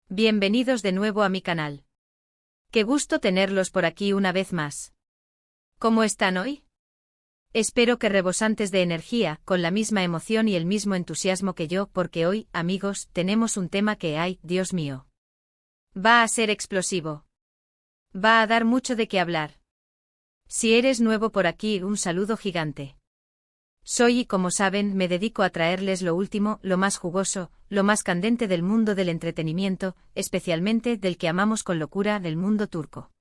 Bienvenidos de nuevo a mi canal. Qué gusto tenerlos por aquí una vez más. ¿Cómo están hoy? Espero que rebosantes de energía, con la misma emoción y el mismo entusiasmo que yo, porque hoy, amigos, tenemos un tema que, ay, Dios mío, va a ser explosivo. Va a dar mucho de qué hablar. Si eres nuevo por aquí, un saludo gigante. Soy y como saben, me dedico a traerles lo último, lo más jugoso, lo más candente del mundo del entretenimiento, especialmente del que amamos con locura, del mundo turco.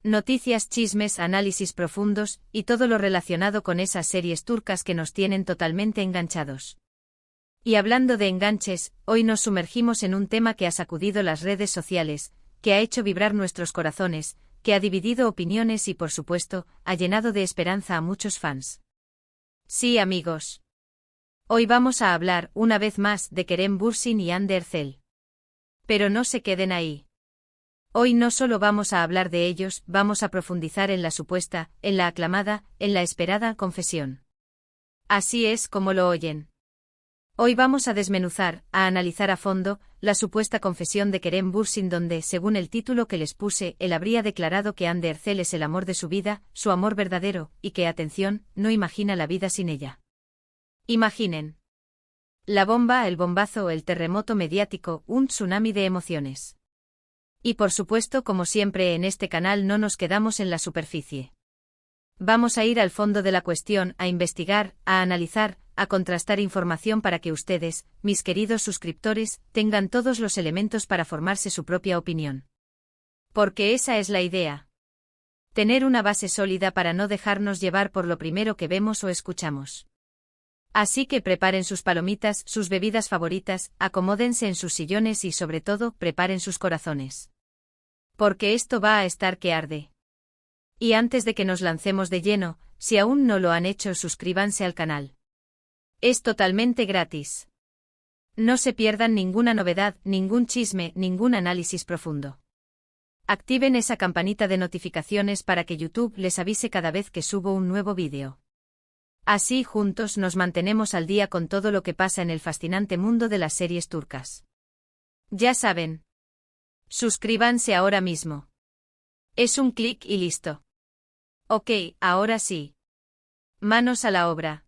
Noticias, chismes, análisis profundos, y todo lo relacionado con esas series turcas que nos tienen totalmente enganchados. Y hablando de enganches, hoy nos sumergimos en un tema que ha sacudido las redes sociales, que ha hecho vibrar nuestros corazones, que ha dividido opiniones y por supuesto, ha llenado de esperanza a muchos fans. Sí, amigos. Hoy vamos a hablar, una vez más, de Kerem Bürsin y Hande Erçel. Pero no se queden ahí. Hoy no solo vamos a hablar de ellos, vamos a profundizar en la supuesta, en la aclamada, en la esperada confesión. Así es como lo oyen. Hoy vamos a desmenuzar, a analizar a fondo, la supuesta confesión de Kerem Bürsin donde, según el título que les puse, él habría declarado que Hande Erçel es el amor de su vida, su amor verdadero, y que, atención, no imagina la vida sin ella. Imaginen. La bomba, el bombazo, el terremoto mediático, un tsunami de emociones. Y por supuesto, como siempre en este canal no nos quedamos en la superficie. Vamos a ir al fondo de la cuestión, a investigar, a analizar, a contrastar información para que ustedes, mis queridos suscriptores, tengan todos los elementos para formarse su propia opinión. Porque esa es la idea. Tener una base sólida para no dejarnos llevar por lo primero que vemos o escuchamos. Así que preparen sus palomitas, sus bebidas favoritas, acomódense en sus sillones y sobre todo, preparen sus corazones. Porque esto va a estar que arde. Y antes de que nos lancemos de lleno, si aún no lo han hecho, suscríbanse al canal. Es totalmente gratis. No se pierdan ninguna novedad, ningún chisme, ningún análisis profundo. Activen esa campanita de notificaciones para que YouTube les avise cada vez que subo un nuevo vídeo. Así juntos nos mantenemos al día con todo lo que pasa en el fascinante mundo de las series turcas. Ya saben. Suscríbanse ahora mismo. Es un clic y listo. Ok, ahora sí. Manos a la obra.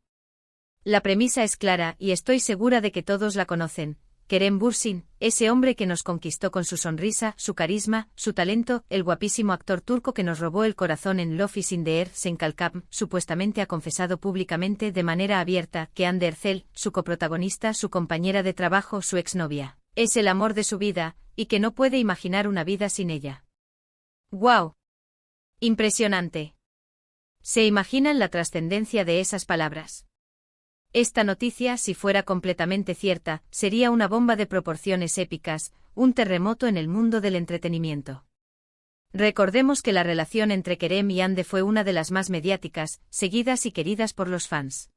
La premisa es clara y estoy segura de que todos la conocen. Kerem Bürsin, ese hombre que nos conquistó con su sonrisa, su carisma, su talento, el guapísimo actor turco que nos robó el corazón en Love is in the Air, Senkalkam, supuestamente ha confesado públicamente de manera abierta que Hande Erçel, su coprotagonista, su compañera de trabajo, su exnovia, es el amor de su vida, y que no puede imaginar una vida sin ella. ¡Guau! Impresionante. ¿Se imaginan la trascendencia de esas palabras? Esta noticia, si fuera completamente cierta, sería una bomba de proporciones épicas, un terremoto en el mundo del entretenimiento. Recordemos que la relación entre Kerem y Hande fue una de las más mediáticas, seguidas y queridas por los fans.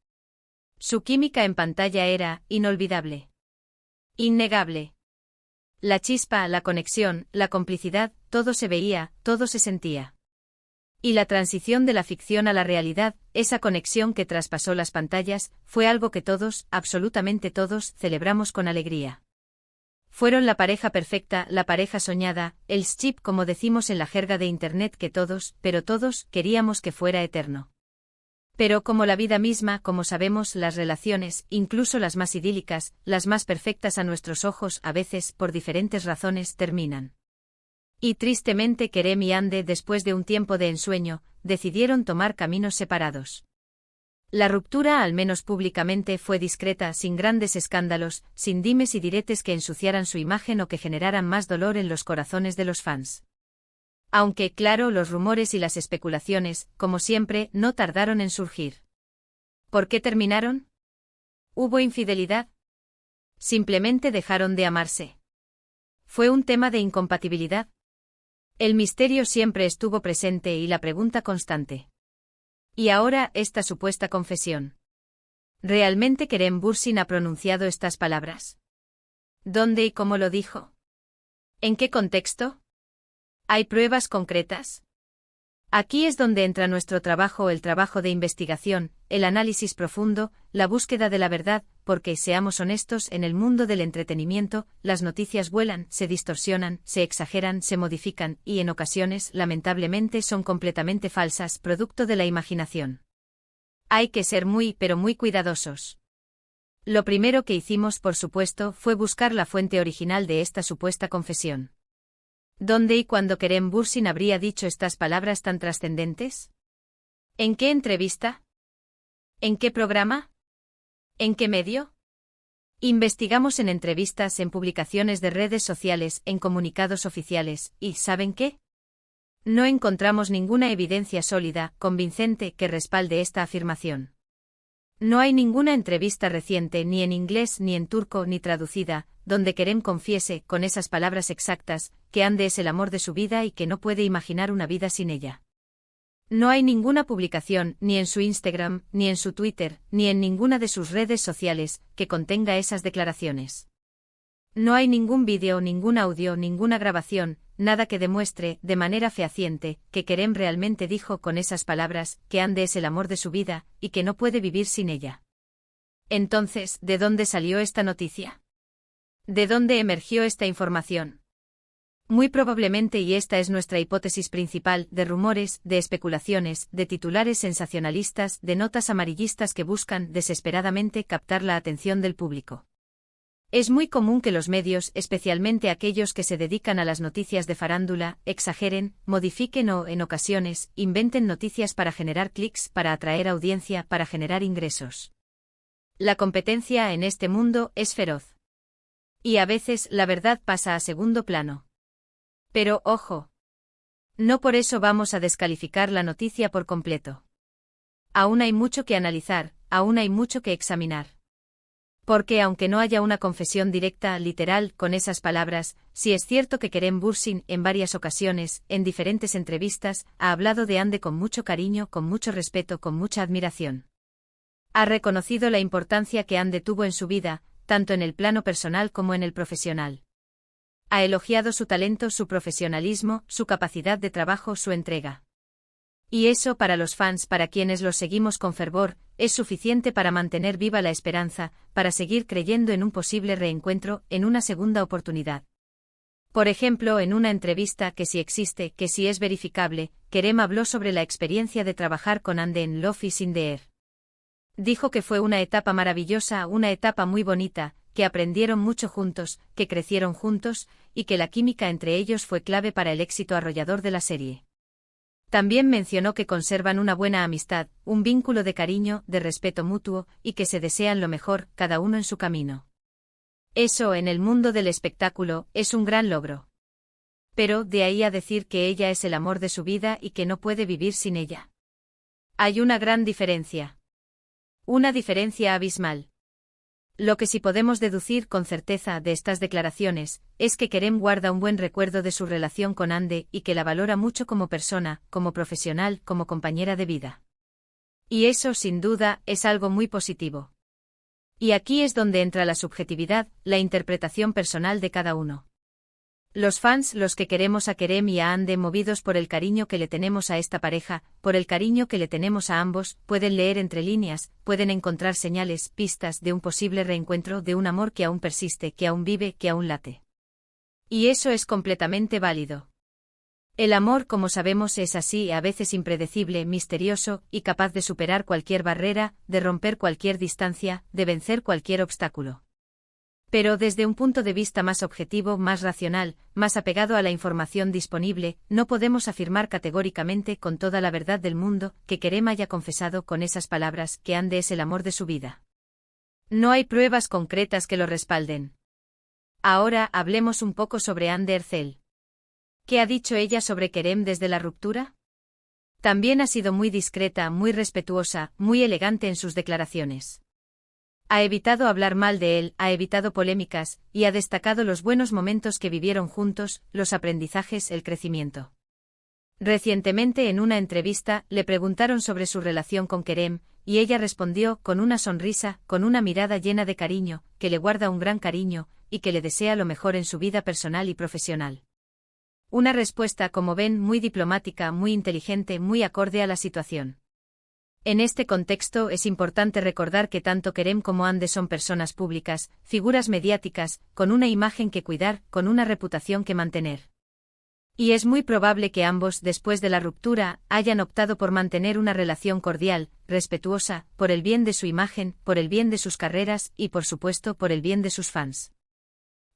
Su química en pantalla era inolvidable. Innegable. La chispa, la conexión, la complicidad, todo se veía, todo se sentía. Y la transición de la ficción a la realidad, esa conexión que traspasó las pantallas, fue algo que todos, absolutamente todos, celebramos con alegría. Fueron la pareja perfecta, la pareja soñada, el ship como decimos en la jerga de internet que todos, pero todos, queríamos que fuera eterno. Pero como la vida misma, como sabemos, las relaciones, incluso las más idílicas, las más perfectas a nuestros ojos, a veces, por diferentes razones, terminan. Y tristemente Kerem y Hande, después de un tiempo de ensueño, decidieron tomar caminos separados. La ruptura, al menos públicamente, fue discreta, sin grandes escándalos, sin dimes y diretes que ensuciaran su imagen o que generaran más dolor en los corazones de los fans. Aunque, claro, los rumores y las especulaciones, como siempre, no tardaron en surgir. ¿Por qué terminaron? ¿Hubo infidelidad? ¿Simplemente dejaron de amarse? ¿Fue un tema de incompatibilidad? El misterio siempre estuvo presente y la pregunta constante. Y ahora, esta supuesta confesión. ¿Realmente Kerem Bürsin ha pronunciado estas palabras? ¿Dónde y cómo lo dijo? ¿En qué contexto? ¿Hay pruebas concretas? Aquí es donde entra nuestro trabajo, el trabajo de investigación, el análisis profundo, la búsqueda de la verdad, porque, seamos honestos, en el mundo del entretenimiento, las noticias vuelan, se distorsionan, se exageran, se modifican, y en ocasiones, lamentablemente, son completamente falsas, producto de la imaginación. Hay que ser muy, pero muy cuidadosos. Lo primero que hicimos, por supuesto, fue buscar la fuente original de esta supuesta confesión. ¿Dónde y cuándo Kerem Bürsin habría dicho estas palabras tan trascendentes? ¿En qué entrevista? ¿En qué programa? ¿En qué medio? Investigamos en entrevistas, en publicaciones de redes sociales, en comunicados oficiales, y ¿saben qué? No encontramos ninguna evidencia sólida, convincente, que respalde esta afirmación. No hay ninguna entrevista reciente, ni en inglés, ni en turco, ni traducida, donde Kerem confiese, con esas palabras exactas, que Hande es el amor de su vida y que no puede imaginar una vida sin ella. No hay ninguna publicación, ni en su Instagram, ni en su Twitter, ni en ninguna de sus redes sociales, que contenga esas declaraciones. No hay ningún vídeo, ningún audio, ninguna grabación, nada que demuestre, de manera fehaciente, que Kerem realmente dijo con esas palabras, que Hande es el amor de su vida, y que no puede vivir sin ella. Entonces, ¿de dónde salió esta noticia? ¿De dónde emergió esta información? Muy probablemente, y esta es nuestra hipótesis principal, de rumores, de especulaciones, de titulares sensacionalistas, de notas amarillistas que buscan desesperadamente captar la atención del público. Es muy común que los medios, especialmente aquellos que se dedican a las noticias de farándula, exageren, modifiquen o, en ocasiones, inventen noticias para generar clics, para atraer audiencia, para generar ingresos. La competencia en este mundo es feroz. Y a veces la verdad pasa a segundo plano. Pero, ojo. No por eso vamos a descalificar la noticia por completo. Aún hay mucho que analizar, aún hay mucho que examinar. Porque aunque no haya una confesión directa, literal, con esas palabras, sí es cierto que Kerem Bürsin, en varias ocasiones, en diferentes entrevistas, ha hablado de Hande con mucho cariño, con mucho respeto, con mucha admiración. Ha reconocido la importancia que Hande tuvo en su vida, tanto en el plano personal como en el profesional. Ha elogiado su talento, su profesionalismo, su capacidad de trabajo, su entrega. Y eso para los fans, para quienes los seguimos con fervor, es suficiente para mantener viva la esperanza, para seguir creyendo en un posible reencuentro, en una segunda oportunidad. Por ejemplo, en una entrevista que si existe, que si es verificable, Kerem habló sobre la experiencia de trabajar con Hande en Love is in the Air. Dijo que fue una etapa maravillosa, una etapa muy bonita, que aprendieron mucho juntos, que crecieron juntos, y que la química entre ellos fue clave para el éxito arrollador de la serie. También mencionó que conservan una buena amistad, un vínculo de cariño, de respeto mutuo, y que se desean lo mejor, cada uno en su camino. Eso, en el mundo del espectáculo, es un gran logro. Pero, de ahí a decir que ella es el amor de su vida y que no puede vivir sin ella. Hay una gran diferencia. Una diferencia abismal. Lo que sí podemos deducir con certeza de estas declaraciones, es que Kerem guarda un buen recuerdo de su relación con Hande y que la valora mucho como persona, como profesional, como compañera de vida. Y eso, sin duda, es algo muy positivo. Y aquí es donde entra la subjetividad, la interpretación personal de cada uno. Los fans, los que queremos a Kerem y a Hande movidos por el cariño que le tenemos a esta pareja, por el cariño que le tenemos a ambos, pueden leer entre líneas, pueden encontrar señales, pistas de un posible reencuentro, de un amor que aún persiste, que aún vive, que aún late. Y eso es completamente válido. El amor, como sabemos, es así, a veces impredecible, misterioso, y capaz de superar cualquier barrera, de romper cualquier distancia, de vencer cualquier obstáculo. Pero desde un punto de vista más objetivo, más racional, más apegado a la información disponible, no podemos afirmar categóricamente con toda la verdad del mundo que Kerem haya confesado con esas palabras que Hande es el amor de su vida. No hay pruebas concretas que lo respalden. Ahora hablemos un poco sobre Hande Erçel. ¿Qué ha dicho ella sobre Kerem desde la ruptura? También ha sido muy discreta, muy respetuosa, muy elegante en sus declaraciones. Ha evitado hablar mal de él, ha evitado polémicas, y ha destacado los buenos momentos que vivieron juntos, los aprendizajes, el crecimiento. Recientemente en una entrevista, le preguntaron sobre su relación con Kerem, y ella respondió, con una sonrisa, con una mirada llena de cariño, que le guarda un gran cariño, y que le desea lo mejor en su vida personal y profesional. Una respuesta, como ven, muy diplomática, muy inteligente, muy acorde a la situación. En este contexto es importante recordar que tanto Kerem como Hande son personas públicas, figuras mediáticas, con una imagen que cuidar, con una reputación que mantener. Y es muy probable que ambos, después de la ruptura, hayan optado por mantener una relación cordial, respetuosa, por el bien de su imagen, por el bien de sus carreras y, por supuesto, por el bien de sus fans.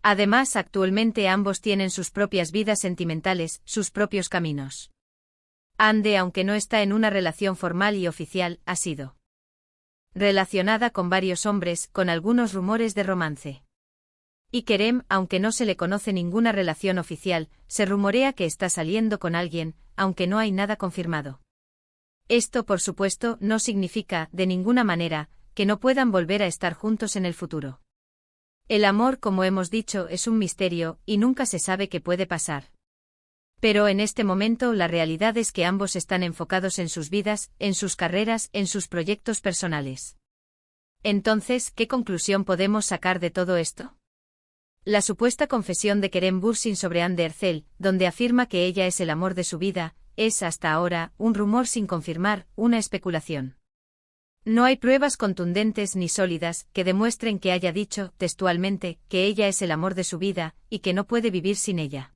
Además, actualmente ambos tienen sus propias vidas sentimentales, sus propios caminos. Hande, aunque no está en una relación formal y oficial, ha sido relacionada con varios hombres, con algunos rumores de romance. Y Kerem, aunque no se le conoce ninguna relación oficial, se rumorea que está saliendo con alguien, aunque no hay nada confirmado. Esto, por supuesto, no significa, de ninguna manera, que no puedan volver a estar juntos en el futuro. El amor, como hemos dicho, es un misterio, y nunca se sabe qué puede pasar. Pero en este momento la realidad es que ambos están enfocados en sus vidas, en sus carreras, en sus proyectos personales. Entonces, ¿qué conclusión podemos sacar de todo esto? La supuesta confesión de Kerem Bürsin sobre Hande Erçel, donde afirma que ella es el amor de su vida, es hasta ahora un rumor sin confirmar, una especulación. No hay pruebas contundentes ni sólidas que demuestren que haya dicho, textualmente, que ella es el amor de su vida, y que no puede vivir sin ella.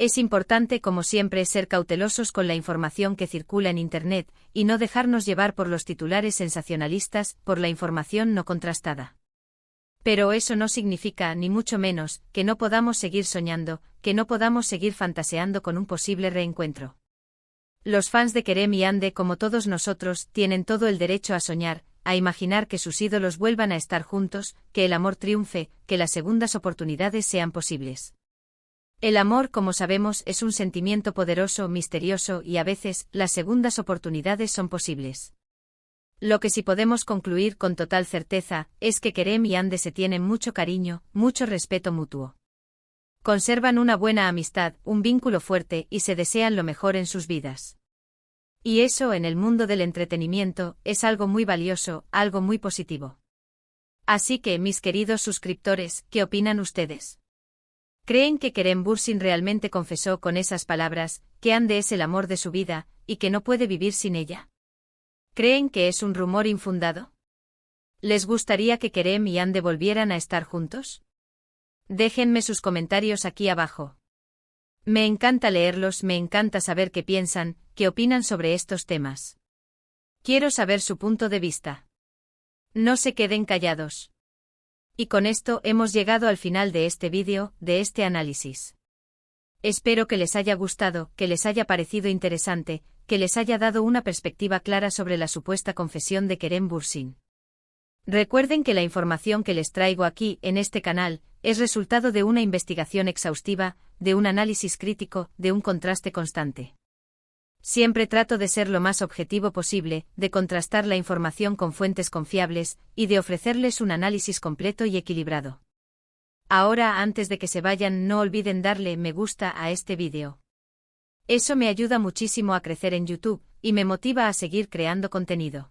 Es importante, como siempre, ser cautelosos con la información que circula en Internet, y no dejarnos llevar por los titulares sensacionalistas, por la información no contrastada. Pero eso no significa, ni mucho menos, que no podamos seguir soñando, que no podamos seguir fantaseando con un posible reencuentro. Los fans de Kerem y Hande, como todos nosotros, tienen todo el derecho a soñar, a imaginar que sus ídolos vuelvan a estar juntos, que el amor triunfe, que las segundas oportunidades sean posibles. El amor, como sabemos, es un sentimiento poderoso, misterioso y a veces, las segundas oportunidades son posibles. Lo que sí podemos concluir con total certeza, es que Kerem y Hande se tienen mucho cariño, mucho respeto mutuo. Conservan una buena amistad, un vínculo fuerte y se desean lo mejor en sus vidas. Y eso en el mundo del entretenimiento, es algo muy valioso, algo muy positivo. Así que, mis queridos suscriptores, ¿qué opinan ustedes? ¿Creen que Kerem Bürsin realmente confesó con esas palabras, que Hande es el amor de su vida, y que no puede vivir sin ella? ¿Creen que es un rumor infundado? ¿Les gustaría que Kerem y Hande volvieran a estar juntos? Déjenme sus comentarios aquí abajo. Me encanta leerlos, me encanta saber qué piensan, qué opinan sobre estos temas. Quiero saber su punto de vista. No se queden callados. Y con esto hemos llegado al final de este vídeo, de este análisis. Espero que les haya gustado, que les haya parecido interesante, que les haya dado una perspectiva clara sobre la supuesta confesión de Kerem Bürsin. Recuerden que la información que les traigo aquí, en este canal, es resultado de una investigación exhaustiva, de un análisis crítico, de un contraste constante. Siempre trato de ser lo más objetivo posible, de contrastar la información con fuentes confiables, y de ofrecerles un análisis completo y equilibrado. Ahora, antes de que se vayan, no olviden darle me gusta a este vídeo. Eso me ayuda muchísimo a crecer en YouTube, y me motiva a seguir creando contenido.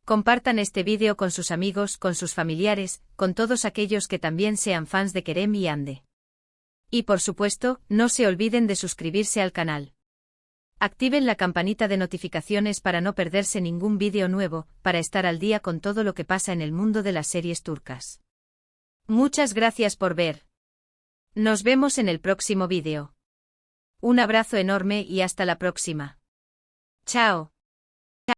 Compartan este vídeo con sus amigos, con sus familiares, con todos aquellos que también sean fans de Kerem y Hande. Y por supuesto, no se olviden de suscribirse al canal. Activen la campanita de notificaciones para no perderse ningún vídeo nuevo, para estar al día con todo lo que pasa en el mundo de las series turcas. Muchas gracias por ver. Nos vemos en el próximo vídeo. Un abrazo enorme y hasta la próxima. Chao.